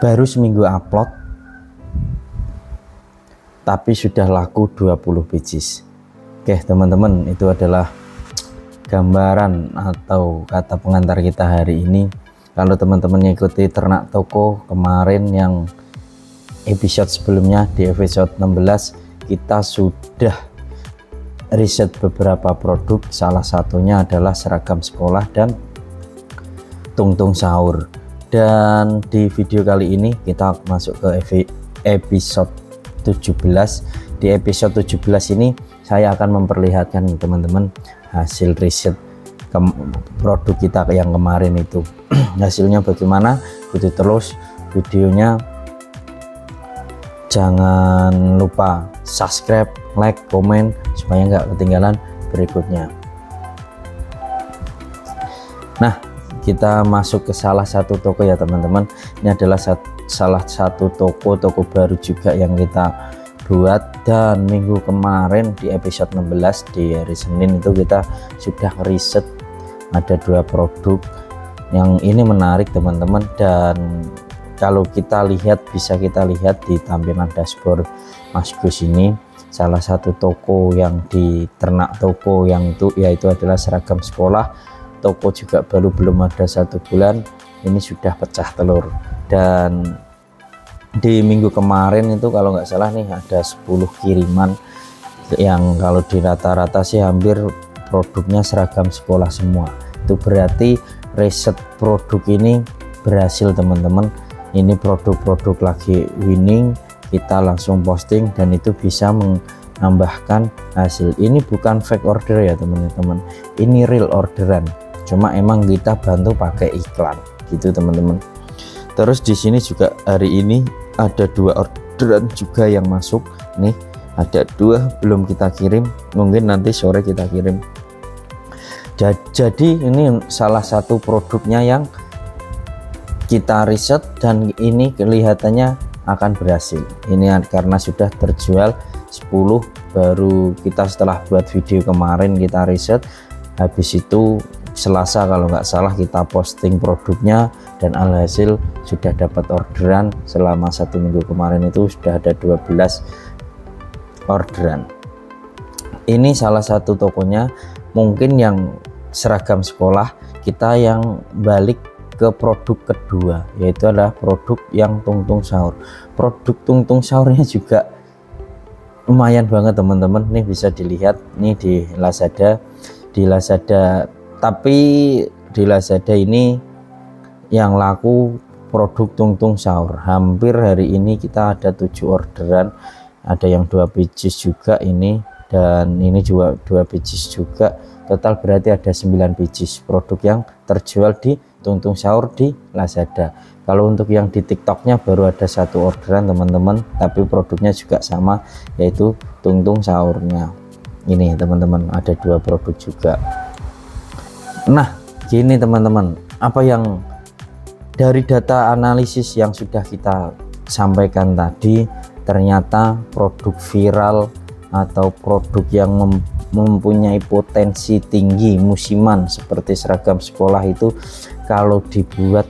baru seminggu upload tapi sudah laku 20 biji. Oke teman-teman, itu adalah gambaran atau kata pengantar kita hari ini. Kalau teman-teman mengikuti ternak toko kemarin yang episode sebelumnya, di episode 16 kita sudah riset beberapa produk, salah satunya adalah seragam sekolah dan tungtung sahur. Dan di video kali ini kita masuk ke episode 17. Di episode 17 ini saya akan memperlihatkan teman-teman hasil riset produk kita yang kemarin itu. Hasilnya bagaimana, ikuti terus videonya. Jangan lupa subscribe, like, komen supaya nggak ketinggalan berikutnya. Nah, kita masuk ke salah satu toko ya teman-teman. Ini adalah salah satu toko baru juga yang kita buat, dan minggu kemarin di episode 16 di hari Senin itu kita sudah riset ada 2 produk yang ini menarik teman-teman. Dan kalau kita lihat, bisa kita lihat di tampilan dashboard Mas Gus ini, salah satu toko yang di ternak toko yang itu yaitu adalah seragam sekolah. Toko juga belum ada 1 bulan ini sudah pecah telur. Dan di minggu kemarin itu kalau nggak salah nih ada 10 kiriman yang kalau di rata-rata sih hampir produknya seragam sekolah semua. Itu berarti riset produk ini berhasil teman-teman. Ini produk-produk lagi winning, kita langsung posting dan itu bisa menambahkan hasil. Ini bukan fake order ya teman-teman, ini real orderan, cuma emang kita bantu pakai iklan gitu teman-teman. Terus di sini juga hari ini ada 2 orderan juga yang masuk nih, ada 2 belum kita kirim, mungkin nanti sore kita kirim. Jadi ini salah satu produknya yang kita riset dan ini kelihatannya akan berhasil. Ini karena sudah terjual 10, baru kita setelah buat video kemarin kita riset, habis itu Selasa kalau nggak salah kita posting produknya, dan alhasil sudah dapat orderan. Selama 1 minggu kemarin itu sudah ada 12 orderan. Ini salah satu tokonya. Mungkin yang seragam sekolah kita yang balik ke produk kedua, yaitu adalah produk yang tungtung sahur. Produk tungtung sahurnya juga lumayan banget teman-teman, nih bisa dilihat nih di Lazada. Tapi di Lazada ini yang laku produk tungtung sahur. Hampir hari ini kita ada 7 orderan, ada yang 2 biji juga ini, dan ini juga 2 biji juga. Total berarti ada 9 biji produk yang terjual di tungtung sahur di Lazada. Kalau untuk yang di TikToknya baru ada 1 orderan teman-teman, tapi produknya juga sama, yaitu tungtung sahurnya. Ini teman-teman ada 2 produk juga. Nah gini teman-teman, apa yang dari data analisis yang sudah kita sampaikan tadi, ternyata produk viral atau produk yang mempunyai potensi tinggi musiman seperti seragam sekolah itu kalau dibuat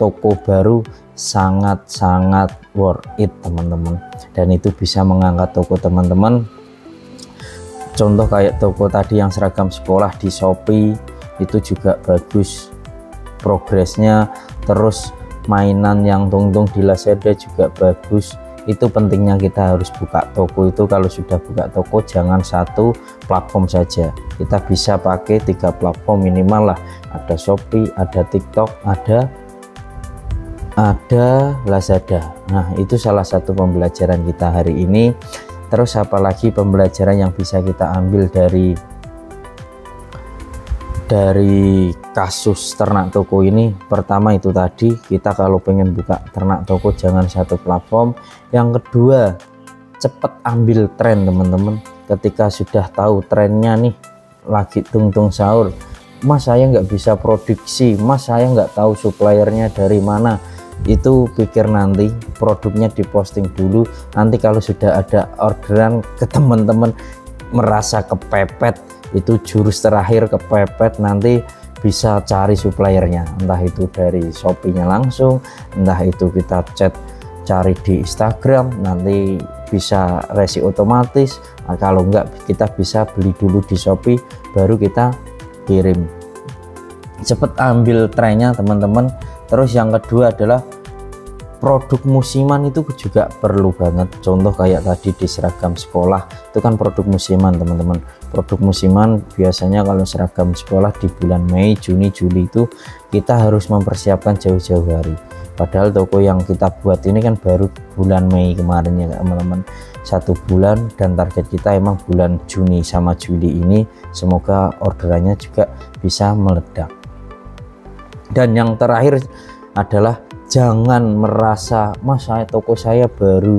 toko baru sangat-sangat worth it teman-teman, dan itu bisa mengangkat toko teman-teman. Contoh kayak toko tadi yang seragam sekolah di Shopee itu juga bagus progresnya. Terus mainan yang tungtung di Lazada juga bagus. Itu pentingnya kita harus buka toko itu. Kalau sudah buka toko jangan 1 platform saja, kita bisa pakai 3 platform minimal lah. Ada Shopee, ada TikTok, ada Lazada. Nah itu salah satu pembelajaran kita hari ini. Terus apalagi pembelajaran yang bisa kita ambil dari kasus ternak toko ini? Pertama itu tadi, kita kalau pengen buka ternak toko jangan 1 platform. Yang kedua, cepat ambil tren teman-teman. Ketika sudah tahu trennya nih lagi tungtung sahur, Mas saya nggak bisa produksi, Mas saya nggak tahu suppliernya dari mana, itu pikir nanti produknya diposting dulu. Nanti kalau sudah ada orderan ke teman-teman merasa kepepet, itu jurus terakhir kepepet, nanti bisa cari suppliernya, entah itu dari Shopee-nya langsung, entah itu kita cari di Instagram, nanti bisa resi otomatis. Nah, kalau enggak kita bisa beli dulu di Shopee baru kita kirim, cepet ambil trennya teman-teman. Terus yang kedua adalah produk musiman itu juga perlu banget. Contoh kayak tadi di seragam sekolah itu kan produk musiman teman-teman. Produk musiman biasanya kalau seragam sekolah di bulan Mei, Juni, Juli itu kita harus mempersiapkan jauh-jauh hari. Padahal toko yang kita buat ini kan baru bulan Mei kemarin ya teman-teman, 1 bulan, dan target kita emang bulan Juni sama Juli ini. Semoga orderannya juga bisa meledak. Dan yang terakhir adalah jangan merasa mas toko saya baru,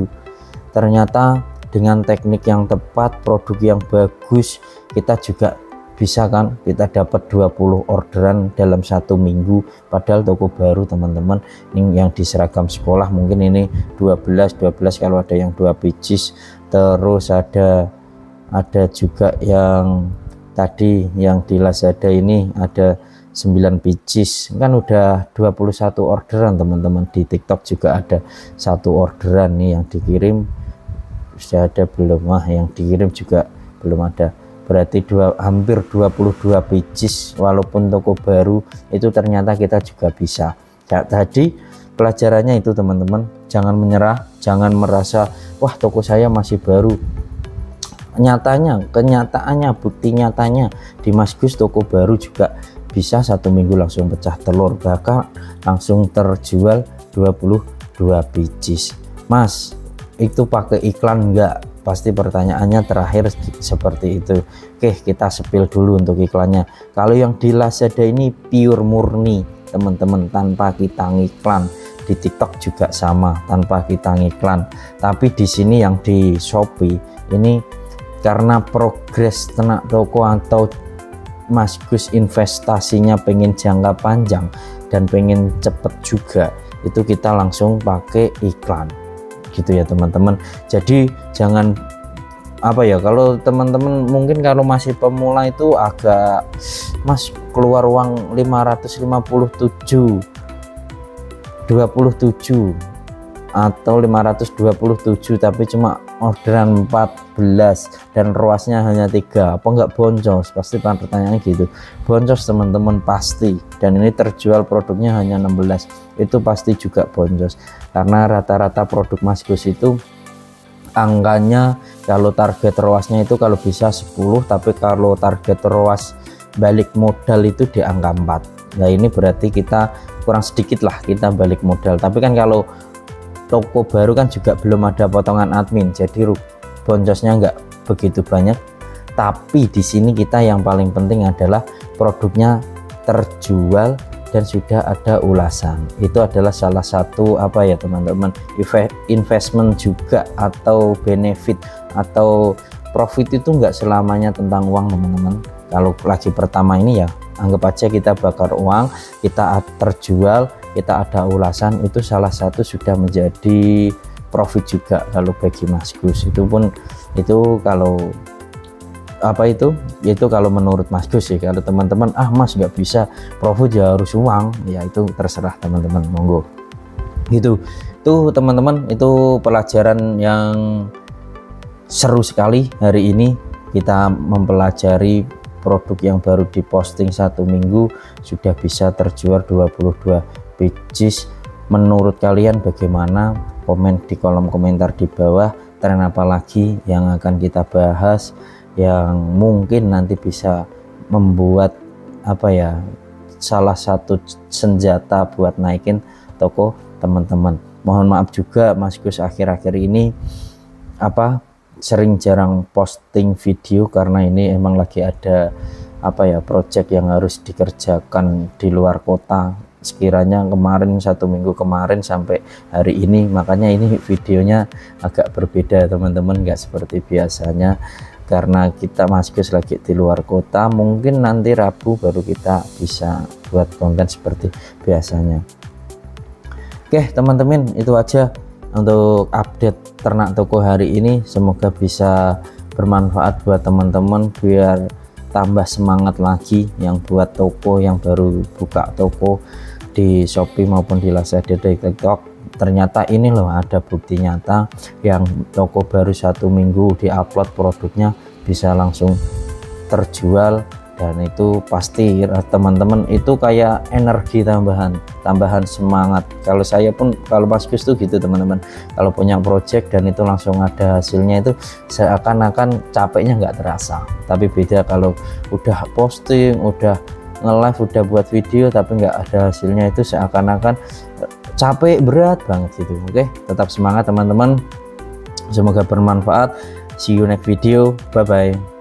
ternyata dengan teknik yang tepat, produk yang bagus, kita juga bisa kan, kita dapat 20 orderan dalam 1 minggu. Padahal toko baru teman-teman. Ini yang di seragam sekolah mungkin ini 12 kalau ada yang 2 pieces. Terus ada juga yang tadi yang di Lazada ini ada 9 pieces, kan udah 21 orderan teman-teman. Di TikTok juga ada 1 orderan nih yang dikirim sudah ada belum? Yang dikirim juga belum ada, berarti hampir 22 pieces. Walaupun toko baru itu ternyata kita juga bisa. Tadi pelajarannya itu teman-teman, jangan menyerah, jangan merasa wah toko saya masih baru. Kenyataannya, bukti nyatanya di Mas Gus toko baru juga bisa 1 minggu langsung pecah telur, bahkan langsung terjual 22 pieces. Mas, itu pakai iklan enggak? Pasti pertanyaannya terakhir seperti itu. Oke, kita spill dulu untuk iklannya. Kalau yang di Lazada ini pure murni teman-teman, tanpa kita ngiklan. Di TikTok juga sama, tanpa kita ngiklan. Tapi di sini yang di Shopee ini karena progres tenak toko atau Mas Gus investasinya pengen jangka panjang dan pengen cepet juga, itu kita langsung pakai iklan gitu ya teman-teman. Jadi jangan kalau teman-teman mungkin kalau masih pemula itu agak mas keluar uang 527 atau 527 tapi cuma orderan 14 dan ruasnya hanya 3, apa enggak boncos? Pasti pertanyaannya gitu. Boncos teman-teman pasti, dan ini terjual produknya hanya 16, itu pasti juga boncos. Karena rata-rata produk Mas Gus itu angkanya kalau target ruasnya itu kalau bisa 10, tapi kalau target ruas balik modal itu di angka 4. Nah ini berarti kita kurang sedikit lah kita balik modal. Tapi kan kalau toko baru kan juga belum ada potongan admin, jadi boncosnya nggak begitu banyak. Tapi di sini kita yang paling penting adalah produknya terjual dan sudah ada ulasan. Itu adalah salah satu teman-teman, investment juga atau benefit atau profit itu nggak selamanya tentang uang teman-teman. Kalau lagi pertama ini ya anggap aja kita bakar uang, kita terjual, kita ada ulasan, itu salah satu sudah menjadi profit juga kalau bagi Mas Gus. Itu pun itu kalau itu kalau menurut Mas Gus ya. Kalau teman-teman Mas nggak bisa profit ya harus uang, ya itu terserah teman-teman, monggo gitu. Tuh teman-teman, itu pelajaran yang seru sekali hari ini. Kita mempelajari produk yang baru diposting 1 minggu sudah bisa terjual 22 pieces. Menurut kalian bagaimana? Komen di kolom komentar di bawah. Tren apa lagi yang akan kita bahas yang mungkin nanti bisa membuat salah satu senjata buat naikin toko teman-teman. Mohon maaf juga Mas Gus akhir-akhir ini sering jarang posting video karena ini emang lagi ada project yang harus dikerjakan di luar kota. Sekiranya kemarin 1 minggu kemarin sampai hari ini, makanya ini videonya agak berbeda teman-teman, nggak seperti biasanya karena kita Mas Gus lagi di luar kota. Mungkin nanti Rabu baru kita bisa buat konten seperti biasanya. Oke teman-teman, itu aja untuk update ternak toko hari ini. Semoga bisa bermanfaat buat teman-teman biar tambah semangat lagi yang buat toko, yang baru buka toko di Shopee maupun di Lazada, di TikTok. Ternyata ini loh ada bukti nyata yang toko baru 1 minggu diupload produknya bisa langsung terjual, dan itu pasti teman-teman itu kayak energi tambahan semangat. Kalau saya pun, kalau Mas Gus tuh gitu teman-teman, kalau punya project dan itu langsung ada hasilnya itu seakan-akan capeknya nggak terasa. Tapi beda kalau udah posting, udah nge-live, udah buat video tapi nggak ada hasilnya, itu seakan-akan capek berat banget gitu. Oke, tetap semangat teman-teman, semoga bermanfaat. See you next video, bye bye.